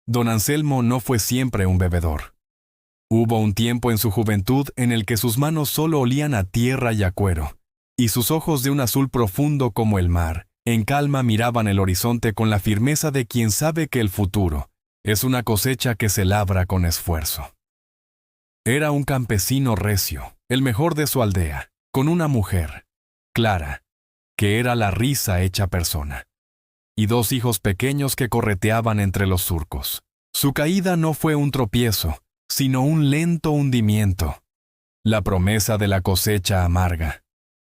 Don Anselmo no fue siempre un bebedor. Hubo un tiempo en su juventud en el que sus manos solo olían a tierra y a cuero, y sus ojos de un azul profundo como el mar, en calma miraban el horizonte con la firmeza de quien sabe que el futuro es una cosecha que se labra con esfuerzo. Era un campesino recio, el mejor de su aldea, con una mujer, Clara, que era la risa hecha persona, y dos hijos pequeños que correteaban entre los surcos. Su caída no fue un tropiezo, sino un lento hundimiento. La promesa de la cosecha amarga.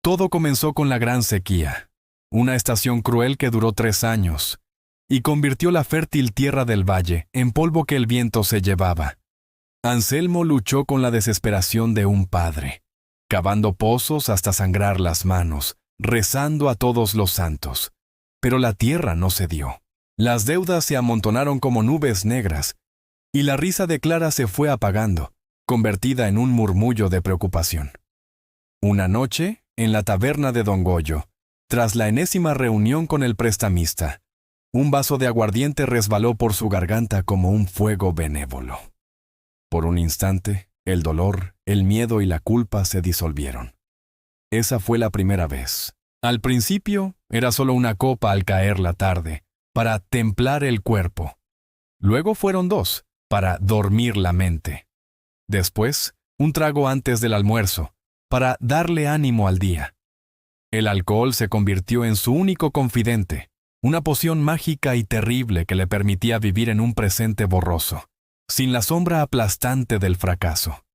Todo comenzó con la gran sequía, una estación cruel que duró 3 años, y convirtió la fértil tierra del valle en polvo que el viento se llevaba. Anselmo luchó con la desesperación de un padre, cavando pozos hasta sangrar las manos, rezando a todos los santos. Pero la tierra no cedió. Las deudas se amontonaron como nubes negras, y la risa de Clara se fue apagando, convertida en un murmullo de preocupación. Una noche, en la taberna de Don Goyo, tras la enésima reunión con el prestamista, un vaso de aguardiente resbaló por su garganta como un fuego benévolo. Por un instante, el dolor, el miedo y la culpa se disolvieron. Esa fue la primera vez. Al principio, era solo una copa al caer la tarde, para templar el cuerpo. Luego fueron 2, para dormir la mente. Después, un trago antes del almuerzo, para darle ánimo al día. El alcohol se convirtió en su único confidente, una poción mágica y terrible que le permitía vivir en un presente borroso, sin la sombra aplastante del fracaso.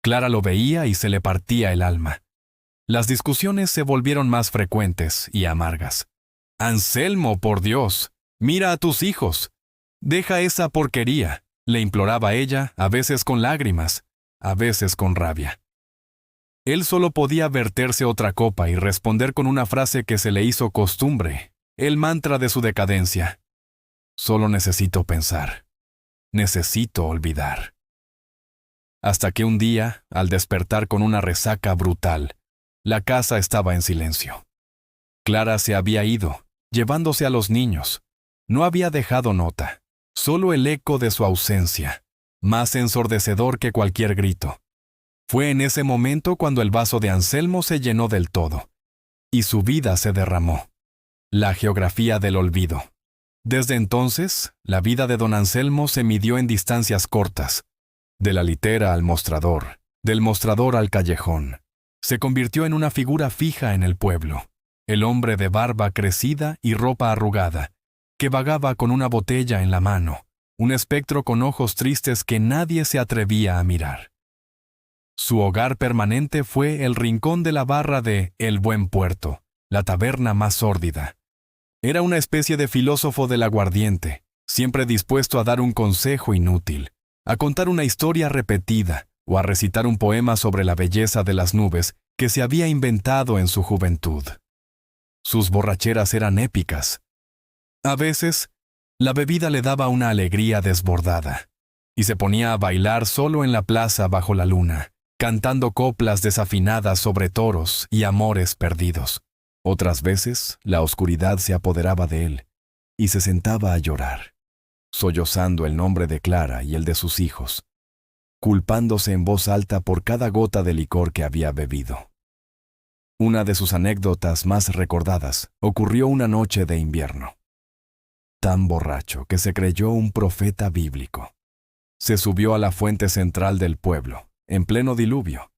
Clara lo veía y se le partía el alma. Las discusiones se volvieron más frecuentes y amargas. «Anselmo, por Dios, mira a tus hijos. Deja esa porquería», le imploraba ella, a veces con lágrimas, a veces con rabia. Él solo podía verterse otra copa y responder con una frase que se le hizo costumbre, el mantra de su decadencia. «Solo necesito pensar. Necesito olvidar». Hasta que un día, al despertar con una resaca brutal, la casa estaba en silencio. Clara se había ido, llevándose a los niños. No había dejado nota, solo el eco de su ausencia, más ensordecedor que cualquier grito. Fue en ese momento cuando el vaso de Anselmo se llenó del todo, y su vida se derramó. La geografía del olvido. Desde entonces, la vida de don Anselmo se midió en distancias cortas, de la litera al mostrador, del mostrador al callejón. Se convirtió en una figura fija en el pueblo, el hombre de barba crecida y ropa arrugada, que vagaba con una botella en la mano, un espectro con ojos tristes que nadie se atrevía a mirar. Su hogar permanente fue el rincón de la barra de El Buen Puerto, la taberna más sórdida. Era una especie de filósofo del aguardiente, siempre dispuesto a dar un consejo inútil, a contar una historia repetida o a recitar un poema sobre la belleza de las nubes que se había inventado en su juventud. Sus borracheras eran épicas. A veces, la bebida le daba una alegría desbordada, y se ponía a bailar solo en la plaza bajo la luna, cantando coplas desafinadas sobre toros y amores perdidos. Otras veces, la oscuridad se apoderaba de él, y se sentaba a llorar, sollozando el nombre de Clara y el de sus hijos, culpándose en voz alta por cada gota de licor que había bebido. Una de sus anécdotas más recordadas ocurrió una noche de invierno. Tan borracho que se creyó un profeta bíblico. Se subió a la fuente central del pueblo, en pleno diluvio,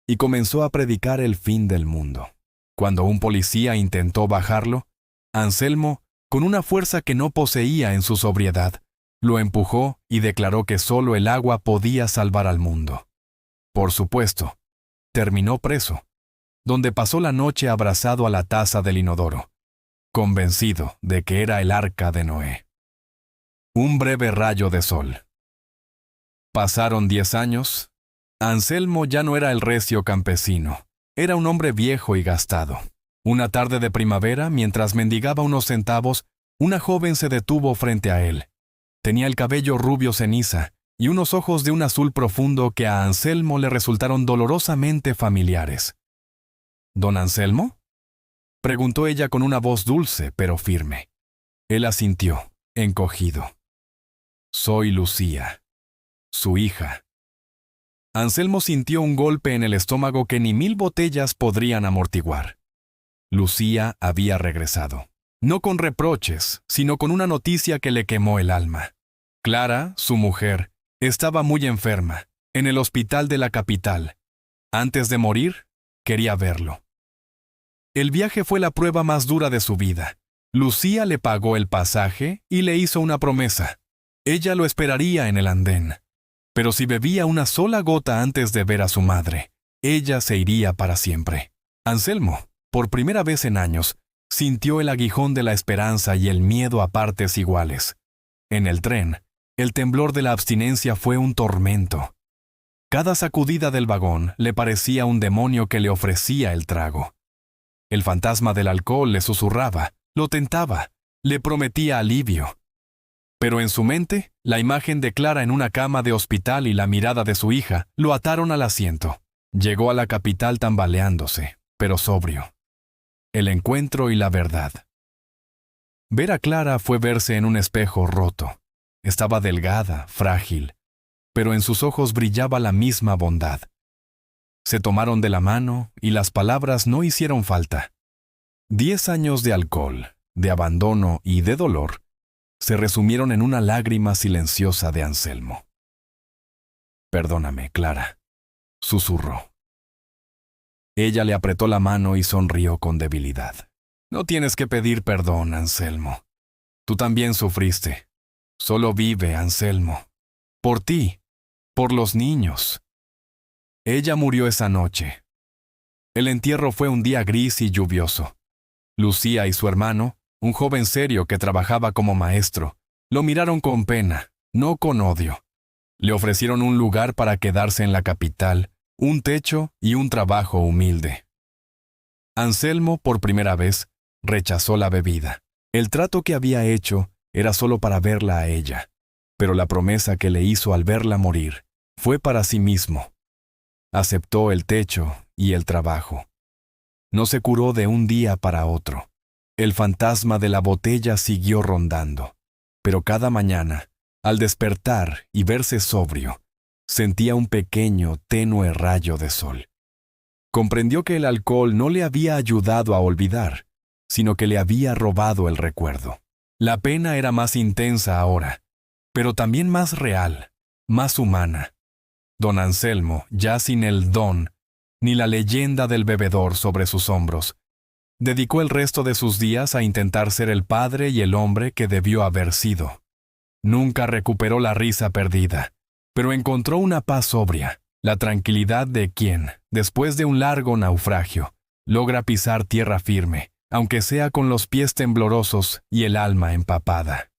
y comenzó a predicar el fin del mundo. Cuando un policía intentó bajarlo, Anselmo, con una fuerza que no poseía en su sobriedad, lo empujó y declaró que solo el agua podía salvar al mundo. Por supuesto, terminó preso, donde pasó la noche abrazado a la taza del inodoro, convencido de que era el arca de Noé. Un breve rayo de sol. Pasaron 10 años. Anselmo ya no era el recio campesino, era un hombre viejo y gastado. Una tarde de primavera, mientras mendigaba unos centavos, una joven se detuvo frente a él. Tenía el cabello rubio ceniza y unos ojos de un azul profundo que a Anselmo le resultaron dolorosamente familiares. ¿Don Anselmo?, preguntó ella con una voz dulce pero firme. Él asintió, encogido. Soy Lucía, su hija. Anselmo sintió un golpe en el estómago que ni 1000 botellas podrían amortiguar. Lucía había regresado. No con reproches, sino con una noticia que le quemó el alma. Clara, su mujer, estaba muy enferma, en el hospital de la capital. Antes de morir, quería verlo. El viaje fue la prueba más dura de su vida. Lucía le pagó el pasaje y le hizo una promesa. Ella lo esperaría en el andén. Pero si bebía una sola gota antes de ver a su madre, ella se iría para siempre. Anselmo, por primera vez en años, sintió el aguijón de la esperanza y el miedo a partes iguales. En el tren, el temblor de la abstinencia fue un tormento. Cada sacudida del vagón le parecía un demonio que le ofrecía el trago. El fantasma del alcohol le susurraba, lo tentaba, le prometía alivio. Pero en su mente, la imagen de Clara en una cama de hospital y la mirada de su hija lo ataron al asiento. Llegó a la capital tambaleándose, pero sobrio. El encuentro y la verdad. Ver a Clara fue verse en un espejo roto. Estaba delgada, frágil, pero en sus ojos brillaba la misma bondad. Se tomaron de la mano y las palabras no hicieron falta. 10 años de alcohol, de abandono y de dolor se resumieron en una lágrima silenciosa de Anselmo. «Perdóname, Clara», susurró. Ella le apretó la mano y sonrió con debilidad. «No tienes que pedir perdón, Anselmo. Tú también sufriste. Solo vive, Anselmo. Por ti, por los niños». Ella murió esa noche. El entierro fue un día gris y lluvioso. Lucía y su hermano, un joven serio que trabajaba como maestro, lo miraron con pena, no con odio. Le ofrecieron un lugar para quedarse en la capital, un techo y un trabajo humilde. Anselmo, por primera vez, rechazó la bebida. El trato que había hecho era solo para verla a ella, pero la promesa que le hizo al verla morir fue para sí mismo. Aceptó el techo y el trabajo. No se curó de un día para otro. El fantasma de la botella siguió rondando, pero cada mañana, al despertar y verse sobrio, sentía un pequeño, tenue rayo de sol. Comprendió que el alcohol no le había ayudado a olvidar, sino que le había robado el recuerdo. La pena era más intensa ahora, pero también más real, más humana. Don Anselmo, ya sin el don, ni la leyenda del bebedor sobre sus hombros, dedicó el resto de sus días a intentar ser el padre y el hombre que debió haber sido. Nunca recuperó la risa perdida, pero encontró una paz sobria, la tranquilidad de quien, después de un largo naufragio, logra pisar tierra firme, aunque sea con los pies temblorosos y el alma empapada.